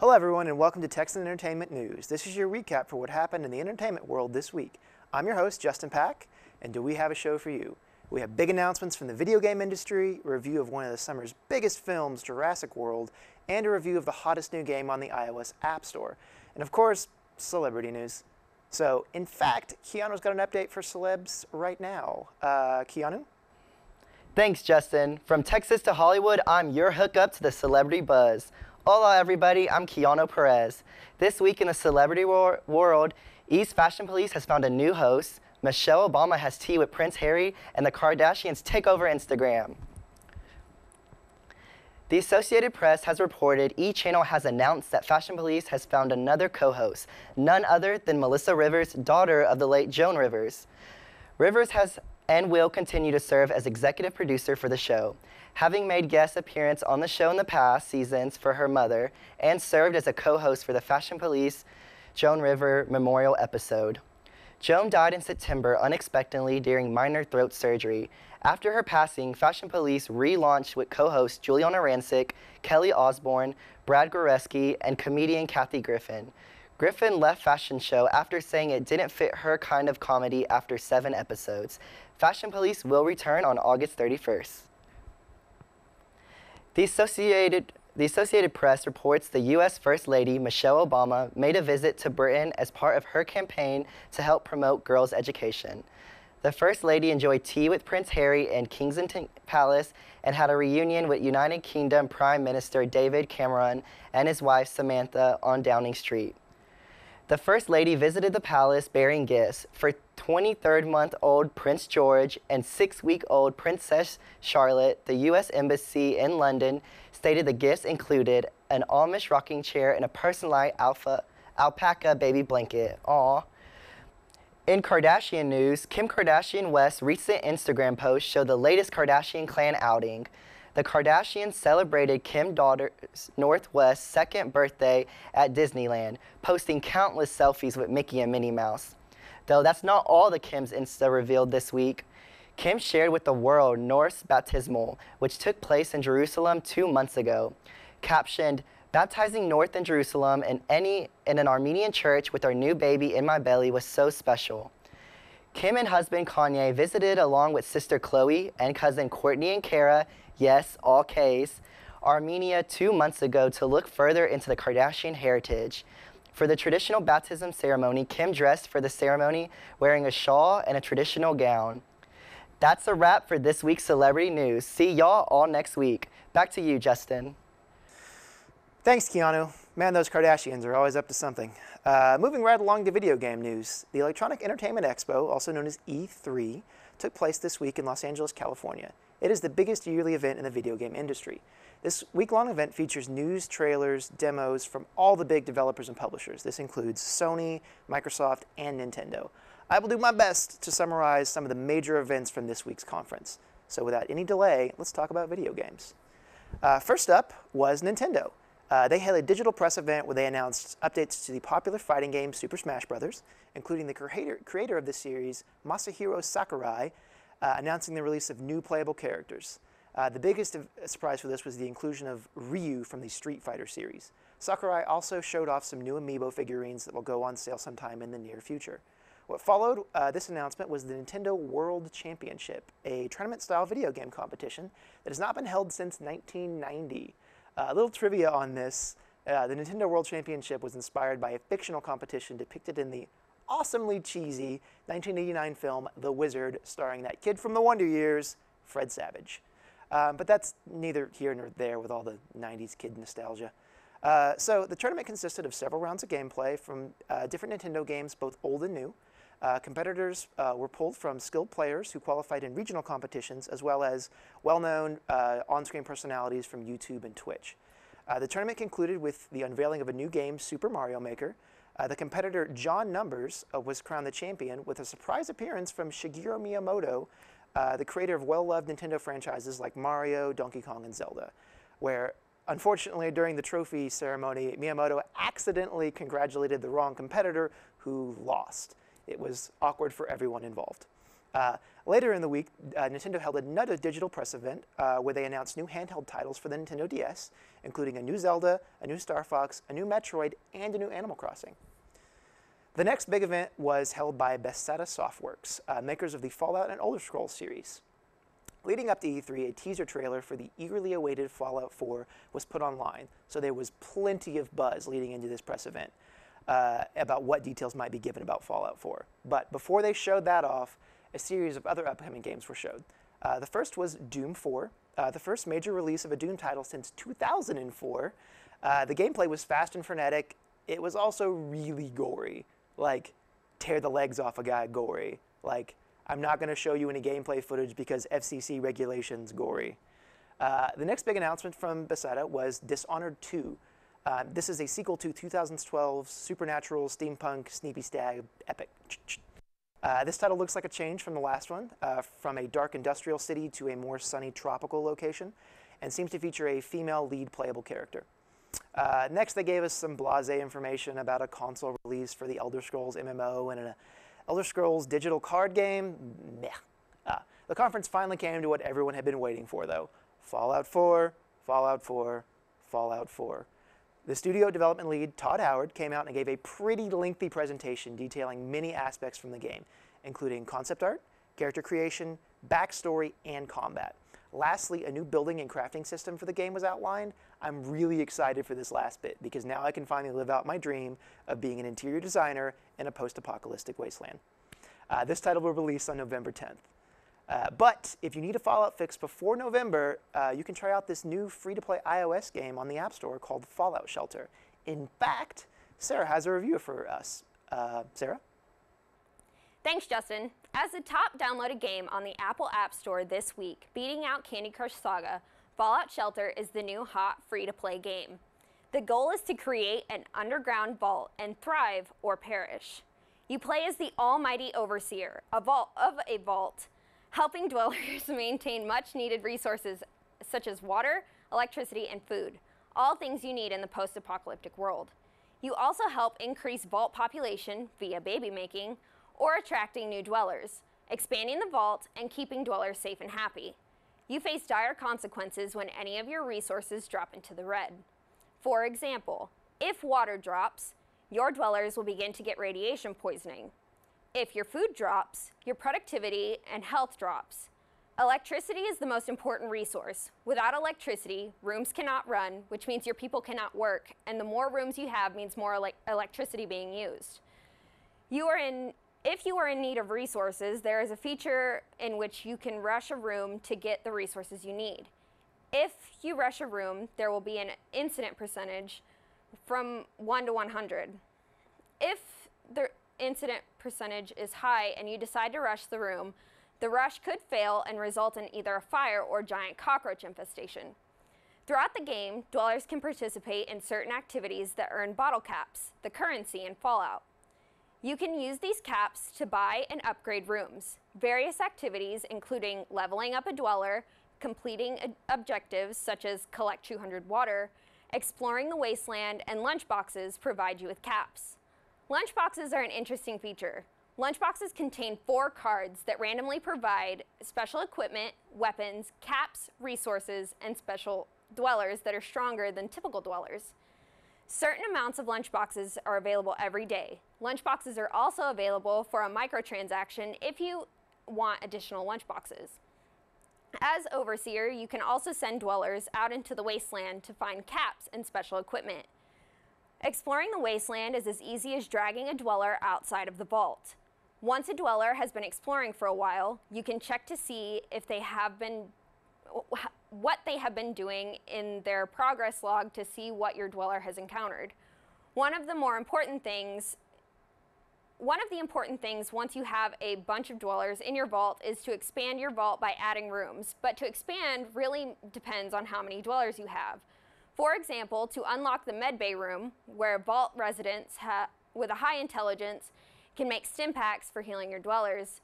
Hello everyone and welcome to Texan Entertainment News. This is your recap for what happened in the entertainment world this week. I'm your host, Justin Pack, and do we have a show for you? We have big announcements from the video game industry, a review of one of the summer's biggest films, Jurassic World, and a review of the hottest new game on the iOS App Store. And of course, celebrity news. So, in fact, Keanu's got an update for celebs right now. Keanu? Thanks, Justin. From Texas to Hollywood, I'm your hookup to the celebrity buzz. Hola, everybody. I'm Keanu Perez. This week in the celebrity world, East Fashion Police has found a new host. Michelle Obama has tea with Prince Harry, and the Kardashians take over Instagram. The Associated Press has reported E! Channel has announced that Fashion Police has found another co-host, none other than Melissa Rivers, daughter of the late Joan Rivers. Rivers has and will continue to serve as executive producer for the show, having made guest appearance on the show in the past seasons for her mother and served as a co-host for the Fashion Police Joan Rivers memorial episode. Joan died in September unexpectedly during minor throat surgery. After her passing, Fashion Police relaunched with co-hosts Juliana Rancic, Kelly Osbourne, Brad Goreski, and comedian Kathy Griffin. Griffin left Fashion Show after saying it didn't fit her kind of comedy after 7 episodes. Fashion Police will return on August 31st. The Associated Press reports the U.S. First Lady, Michelle Obama, made a visit to Britain as part of her campaign to help promote girls' education. The First Lady enjoyed tea with Prince Harry in Kensington Palace and had a reunion with United Kingdom Prime Minister David Cameron and his wife Samantha on Downing Street. The First Lady visited the palace bearing gifts for 23-month-old Prince George and 6-week-old Princess Charlotte. The U.S. Embassy in London stated the gifts included an Amish rocking chair and a personalized alpaca baby blanket. Aww. In Kardashian news, Kim Kardashian West's recent Instagram post showed the latest Kardashian clan outing. The Kardashians celebrated Kim daughter North West's 2nd birthday at Disneyland, posting countless selfies with Mickey and Minnie Mouse. Though that's not all the Kims Insta revealed this week. Kim shared with the world North's baptismal, which took place in Jerusalem 2 months ago. Captioned, "Baptizing North in Jerusalem in an Armenian church with our new baby in my belly was so special." Kim and husband Kanye visited along with sister Khloe and cousin Kourtney and Kara, yes, all Ks, Armenia 2 months ago to look further into the Kardashian heritage. For the traditional baptism ceremony, Kim dressed for the ceremony wearing a shawl and a traditional gown. That's a wrap for this week's celebrity news. See y'all all next week. Back to you, Justin. Thanks, Keanu. Man, those Kardashians are always up to something. Moving right along to video game news. The Electronic Entertainment Expo, also known as E3, took place this week in Los Angeles, California. It is the biggest yearly event in the video game industry. This week-long event features news, trailers, demos from all the big developers and publishers. This includes Sony, Microsoft, and Nintendo. I will do my best to summarize some of the major events from this week's conference. So without any delay, let's talk about video games. First up was Nintendo. They held a digital press event where they announced updates to the popular fighting game Super Smash Bros., including the creator of the series, Masahiro Sakurai, announcing the release of new playable characters. The biggest surprise for this was the inclusion of Ryu from the Street Fighter series. Sakurai also showed off some new amiibo figurines that will go on sale sometime in the near future. What followed this announcement was the Nintendo World Championship, a tournament-style video game competition that has not been held since 1990. A little trivia on this, the Nintendo World Championship was inspired by a fictional competition depicted in the awesomely cheesy 1989 film The Wizard, starring that kid from the Wonder Years, Fred Savage. But that's neither here nor there with all the 90s kid nostalgia. So the tournament consisted of several rounds of gameplay from different Nintendo games, both old and new. Competitors were pulled from skilled players who qualified in regional competitions, as well as well-known on-screen personalities from YouTube and Twitch. The tournament concluded with the unveiling of a new game, Super Mario Maker. The competitor John Numbers was crowned the champion with a surprise appearance from Shigeru Miyamoto, the creator of well-loved Nintendo franchises like Mario, Donkey Kong, and Zelda, where unfortunately during the trophy ceremony, Miyamoto accidentally congratulated the wrong competitor who lost. It was awkward for everyone involved. Later in the week, Nintendo held another digital press event where they announced new handheld titles for the Nintendo DS, including a new Zelda, a new Star Fox, a new Metroid, and a new Animal Crossing. The next big event was held by Bethesda Softworks, makers of the Fallout and Elder Scrolls series. Leading up to E3, a teaser trailer for the eagerly awaited Fallout 4 was put online, so there was plenty of buzz leading into this press event about what details might be given about Fallout 4. But before they showed that off, a series of other upcoming games were showed. The first was Doom 4, the first major release of a Doom title since 2004. The gameplay was fast and frenetic. It was also really gory, like tear the legs off a guy gory. Like, I'm not going to show you any gameplay footage because FCC regulations gory. The next big announcement from Bethesda was Dishonored 2. This is a sequel to 2012's supernatural steampunk sneaky stag epic. This title looks like a change from the last one, from a dark industrial city to a more sunny tropical location, and seems to feature a female lead playable character. Next, they gave us some blasé information about a console release for the Elder Scrolls MMO and an Elder Scrolls digital card game. Meh. The conference finally came to what everyone had been waiting for, though. Fallout 4, Fallout 4, Fallout 4. The studio development lead, Todd Howard, came out and gave a pretty lengthy presentation detailing many aspects from the game, including concept art, character creation, backstory, and combat. Lastly, a new building and crafting system for the game was outlined. I'm really excited for this last bit because now I can finally live out my dream of being an interior designer in a post-apocalyptic wasteland. This title will release on November 10th. But if you need a Fallout fix before November, you can try out this new free-to-play iOS game on the App Store called Fallout Shelter. In fact, Sarah has a review for us. Sarah? Thanks, Justin. As the top downloaded game on the Apple App Store this week, beating out Candy Crush Saga, Fallout Shelter is the new hot free-to-play game. The goal is to create an underground vault and thrive or perish. You play as the almighty overseer of a vault, helping dwellers maintain much-needed resources such as water, electricity, and food, all things you need in the post-apocalyptic world. You also help increase vault population via baby making or attracting new dwellers, expanding the vault, and keeping dwellers safe and happy. You face dire consequences when any of your resources drop into the red. For example, if water drops, your dwellers will begin to get radiation poisoning. If your food drops, your productivity and health drops. Electricity is the most important resource. Without electricity, rooms cannot run, which means your people cannot work, and the more rooms you have means more electricity being used. If you are in need of resources, there is a feature in which you can rush a room to get the resources you need. If you rush a room, there will be an incident percentage from 1 to 100. If the incident percentage is high and you decide to rush the room, the rush could fail and result in either a fire or giant cockroach infestation. Throughout the game, dwellers can participate in certain activities that earn bottle caps, the currency in Fallout. You can use these caps to buy and upgrade rooms. Various activities, including leveling up a dweller, completing objectives such as collect 200 water, exploring the wasteland, and lunchboxes provide you with caps. Lunchboxes are an interesting feature. Lunchboxes contain 4 cards that randomly provide special equipment, weapons, caps, resources, and special dwellers that are stronger than typical dwellers. Certain amounts of lunchboxes are available every day. Lunchboxes are also available for a microtransaction if you want additional lunchboxes. As Overseer, you can also send dwellers out into the wasteland to find caps and special equipment. Exploring the wasteland is as easy as dragging a dweller outside of the vault. Once a dweller has been exploring for a while, you can check to see if they have been what they have been doing in their progress log to see what your dweller has encountered. One of the important things once you have a bunch of dwellers in your vault is to expand your vault by adding rooms, but to expand really depends on how many dwellers you have. For example, to unlock the medbay room, where vault residents with a high intelligence can make stim packs for healing your dwellers,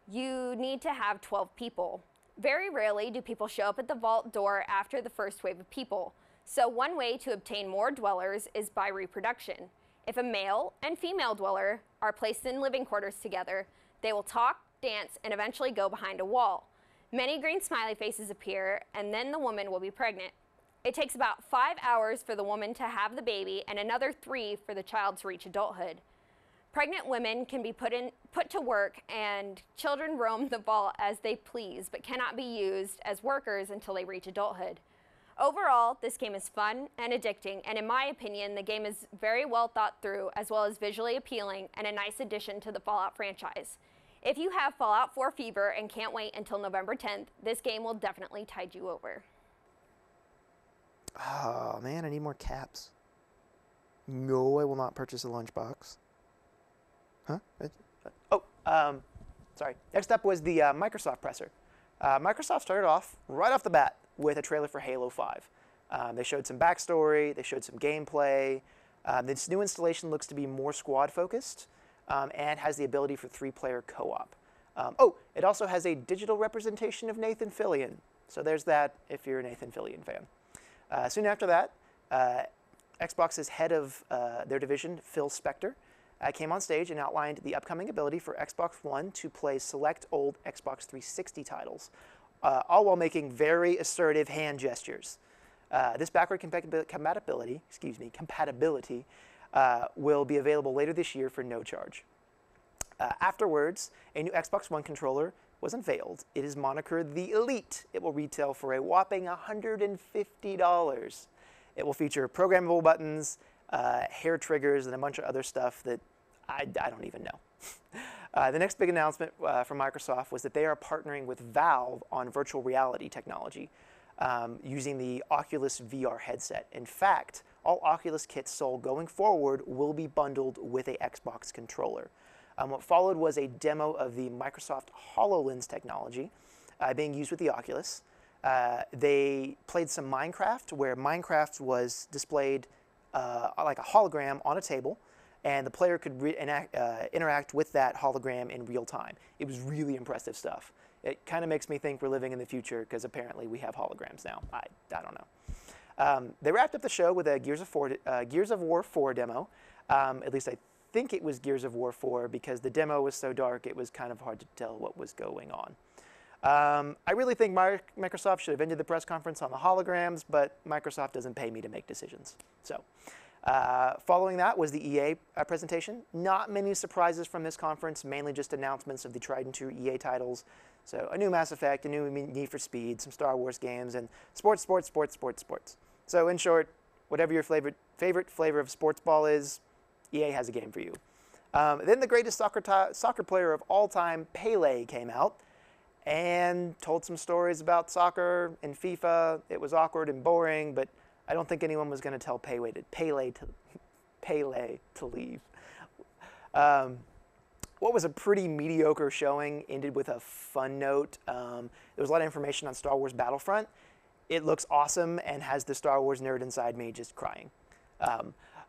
you need to have 12 people. Very rarely do people show up at the vault door after the first wave of people, so one way to obtain more dwellers is by reproduction. If a male and female dweller are placed in living quarters together, they will talk, dance, and eventually go behind a wall. Many green smiley faces appear, and then the woman will be pregnant. It takes about 5 hours for the woman to have the baby and another 3 for the child to reach adulthood. Pregnant women can be put to work, and children roam the vault as they please, but cannot be used as workers until they reach adulthood. Overall, this game is fun and addicting, and in my opinion, the game is very well thought through, as well as visually appealing and a nice addition to the Fallout franchise. If you have Fallout 4 fever and can't wait until November 10th, this game will definitely tide you over. Oh man, I need more caps. No, I will not purchase a lunchbox. Huh? Sorry. Next up was the Microsoft presser. Microsoft started off right off the bat with a trailer for Halo 5. They showed some backstory, they showed some gameplay. This new installation looks to be more squad focused and has the ability for 3-player co-op. It also has a digital representation of Nathan Fillion. So there's that if you're a Nathan Fillion fan. Soon after that, Xbox's head of their division, Phil Spector, came on stage and outlined the upcoming ability for Xbox One to play select old Xbox 360 titles, all while making very assertive hand gestures. This backward compatibility will be available later this year for no charge. Afterwards, a new Xbox One controller was unveiled. It is monikered the Elite. It will retail for a whopping $150. It will feature programmable buttons, hair triggers, and a bunch of other stuff that I don't even know. The next big announcement from Microsoft was that they are partnering with Valve on virtual reality technology using the Oculus VR headset. In fact, all Oculus kits sold going forward will be bundled with a Xbox controller. What followed was a demo of the Microsoft HoloLens technology being used with the Oculus. They played some Minecraft, where Minecraft was displayed like a hologram on a table, and the player could interact with that hologram in real time. It was really impressive stuff. It kind of makes me think we're living in the future, because apparently we have holograms now. I don't know. They wrapped up the show with a Gears of War 4 demo. At least I think it was Gears of War 4, because the demo was so dark it was kind of hard to tell what was going on. I really think Microsoft should have ended the press conference on the holograms, but Microsoft doesn't pay me to make decisions. So, following that was the EA presentation. Not many surprises from this conference, mainly just announcements of the tried and true EA titles. So a new Mass Effect, a new Need for Speed, some Star Wars games, and sports. So in short, whatever your favorite flavor of sports ball is, EA has a game for you. Then the greatest soccer player of all time, Pele, came out and told some stories about soccer and FIFA. It was awkward and boring, but I don't think anyone was going to tell Pele to leave. What was a pretty mediocre showing ended with a fun note. There was a lot of information on Star Wars Battlefront. It looks awesome and has the Star Wars nerd inside me just crying.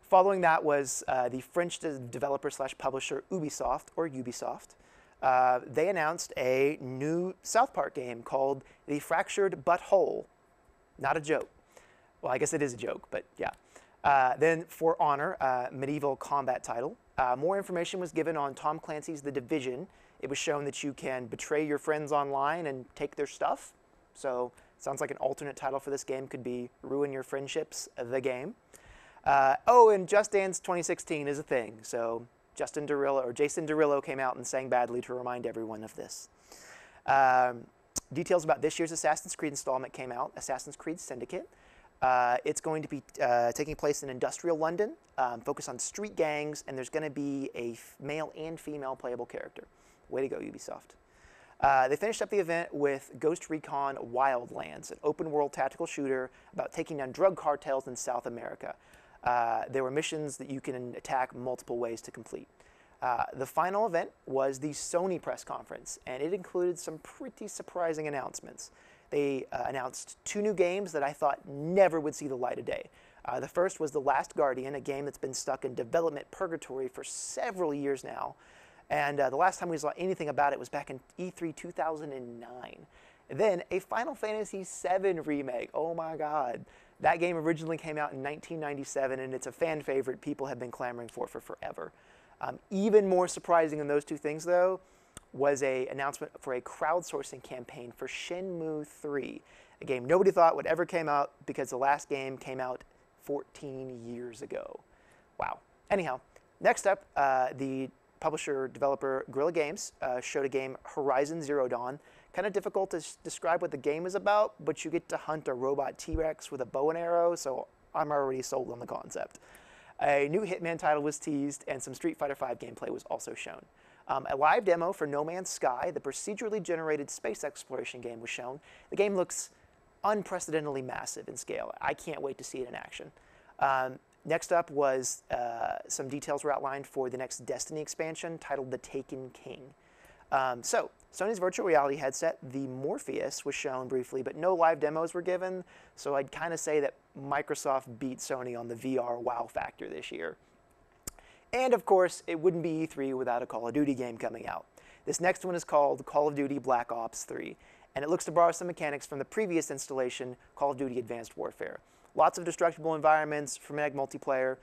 Following that was the French developer/publisher Ubisoft, or Ubisoft. They announced a new South Park game called The Fractured But Whole. Not a joke. Well, I guess it is a joke, but yeah. Then For Honor, medieval combat title. More information was given on Tom Clancy's The Division. It was shown that you can betray your friends online and take their stuff. So sounds like an alternate title for this game could be Ruin Your Friendships, the game. And Just Dance 2016 is a thing. So Jason Derulo came out and sang badly to remind everyone of this. Details about this year's Assassin's Creed installment came out, Assassin's Creed Syndicate. It's going to be taking place in industrial London, focused on street gangs, and there's going to be a male and female playable character. Way to go, Ubisoft. They finished up the event with Ghost Recon Wildlands, an open-world tactical shooter about taking down drug cartels in South America. There were missions that you can attack multiple ways to complete. The final event was the Sony press conference, and it included some pretty surprising announcements. They announced 2 new games that I thought never would see the light of day. The first was The Last Guardian, a game that's been stuck in development purgatory for several years now. And the last time we saw anything about it was back in E3 2009. Then a Final Fantasy VII remake. Oh my God. That game originally came out in 1997, and it's a fan favorite people have been clamoring for forever. Even more surprising than those 2 things, though, was an announcement for a crowdsourcing campaign for Shenmue 3, a game nobody thought would ever come out because the last game came out 14 years ago. Wow. Anyhow, next up, the publisher-developer Guerrilla Games showed a game, Horizon Zero Dawn. Kind of difficult to describe what the game is about, but you get to hunt a robot T-Rex with a bow and arrow, so I'm already sold on the concept. A new Hitman title was teased, and some Street Fighter V gameplay was also shown. A live demo for No Man's Sky, the procedurally generated space exploration game, was shown. The game looks unprecedentedly massive in scale. I can't wait to see it in action. Next up was some details were outlined for the next Destiny expansion titled The Taken King. So, Sony's virtual reality headset, the Morpheus, was shown briefly, but no live demos were given, so I'd kind of say that Microsoft beat Sony on the VR wow factor this year. And of course, it wouldn't be E3 without a Call of Duty game coming out. This next one is called Call of Duty Black Ops 3, and it looks to borrow some mechanics from the previous installation, Call of Duty Advanced Warfare. Lots of destructible environments, frenetic multiplayer,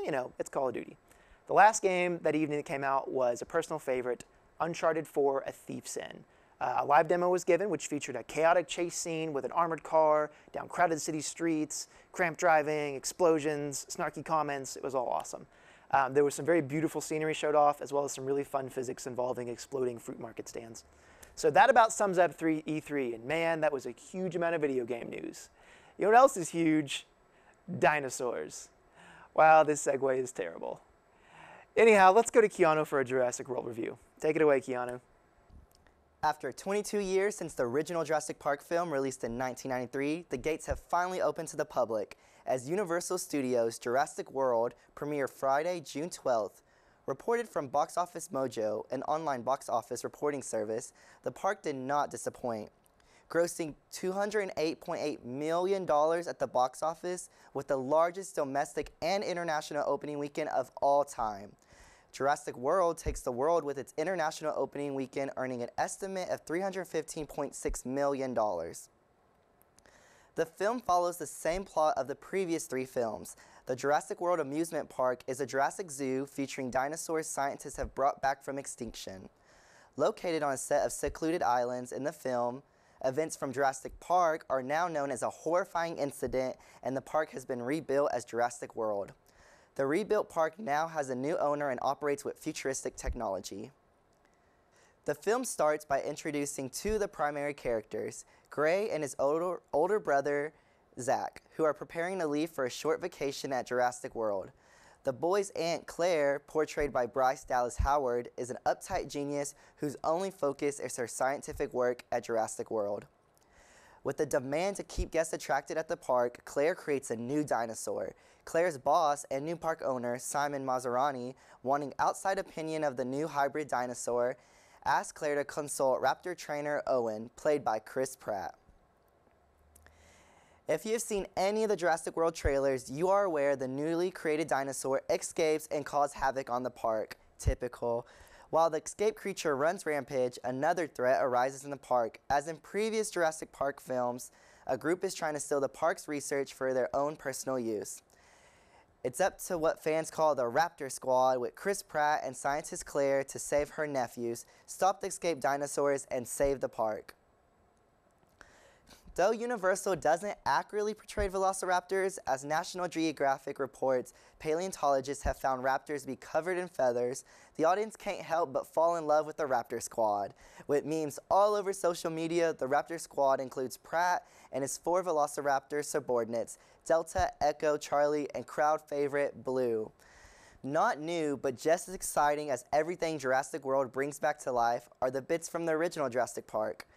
you know, it's Call of Duty. The last game that evening that came out was a personal favorite, Uncharted 4: A Thief's End. A live demo was given, which featured a chaotic chase scene with an armored car, down crowded city streets, cramped driving, explosions, snarky comments. It was all awesome. There was some very beautiful scenery showed off, as well as some really fun physics involving exploding fruit market stands. So that about sums up E3, and man, that was a huge amount of video game news. You know what else is huge? Dinosaurs. Wow, this segue is terrible. Anyhow, let's go to Keanu for a Jurassic World review. Take it away, Keanu. After 22 years since the original Jurassic Park film released in 1993, the gates have finally opened to the public as Universal Studios' Jurassic World premiere Friday, June 12th. Reported from Box Office Mojo, an online box office reporting service, the park did not disappoint, grossing $208.8 million at the box office with the largest domestic and international opening weekend of all time. Jurassic World takes the world with its international opening weekend, earning an estimate of $315.6 million. The film follows the same plot of the previous three films. The Jurassic World amusement park is a Jurassic zoo featuring dinosaurs scientists have brought back from extinction. Located on a set of secluded islands in the film, events from Jurassic Park are now known as a horrifying incident, and the park has been rebuilt as Jurassic World. The rebuilt park now has a new owner and operates with futuristic technology. The film starts by introducing two of the primary characters, Gray and his older brother, Zach, who are preparing to leave for a short vacation at Jurassic World. The boy's aunt, Claire, portrayed by Bryce Dallas Howard, is an uptight genius whose only focus is her scientific work at Jurassic World. With the demand to keep guests attracted at the park, Claire creates a new dinosaur. Claire's boss and new park owner, Simon Maserani, wanting outside opinion of the new hybrid dinosaur, asks Claire to consult raptor trainer Owen, played by Chris Pratt. If you have seen any of the Jurassic World trailers, you are aware the newly created dinosaur escapes and causes havoc on the park. Typical. While the escaped creature runs rampage, another threat arises in the park. As in previous Jurassic Park films, a group is trying to steal the park's research for their own personal use. It's up to what fans call the Raptor Squad, with Chris Pratt and scientist Claire to save her nephews, stop the escaped dinosaurs, and save the park. Though Universal doesn't accurately portray velociraptors, as National Geographic reports, paleontologists have found raptors to be covered in feathers, the audience can't help but fall in love with the Raptor Squad. With memes all over social media, the Raptor Squad includes Pratt and his 4 velociraptor subordinates, Delta, Echo, Charlie, and crowd favorite, Blue. Not new, but just as exciting as everything Jurassic World brings back to life are the bits from the original Jurassic Park.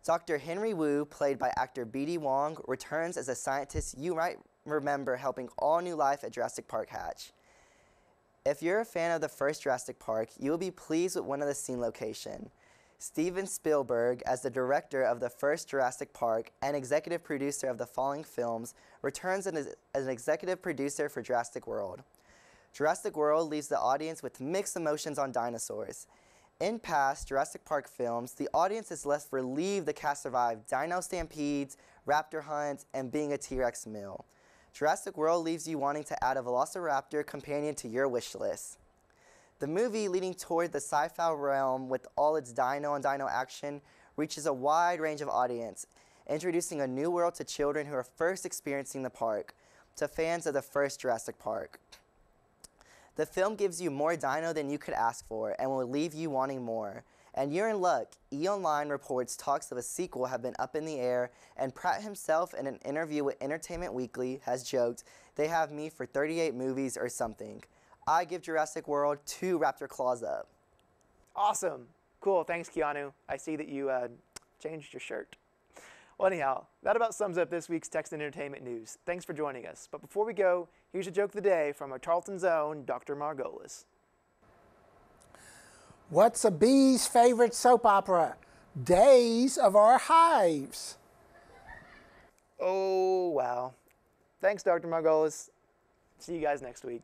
Dr. Henry Wu, played by actor B.D. Wong, returns as a scientist you might remember helping all new life at Jurassic Park hatch. If you're a fan of the first Jurassic Park, you will be pleased with one of the scene locations. Steven Spielberg, as the director of the first Jurassic Park and executive producer of the following films, returns as an executive producer for Jurassic World. Jurassic World leaves the audience with mixed emotions on dinosaurs. In past Jurassic Park films, the audience is left relieved the cast survived dino stampedes, raptor hunts, and being a T-Rex meal. Jurassic World leaves you wanting to add a velociraptor companion to your wish list. The movie, leading toward the sci-fi realm with all its dino-on-dino action, reaches a wide range of audience, introducing a new world to children who are first experiencing the park, to fans of the first Jurassic Park. The film gives you more dino than you could ask for and will leave you wanting more. And you're in luck. E! reports talks of a sequel have been up in the air, and Pratt himself, in an interview with Entertainment Weekly, has joked, "They have me for 38 movies or something. I give Jurassic World 2 raptor claws up." Awesome. Cool. Thanks, Keanu. I see that you changed your shirt. Well, anyhow, that about sums up this week's Texan Entertainment news. Thanks for joining us. But before we go, here's a joke of the day from our Charlton's own Dr. Margolis. What's a bee's favorite soap opera? Days of Our Hives. Oh, wow. Thanks, Dr. Margolis. See you guys next week.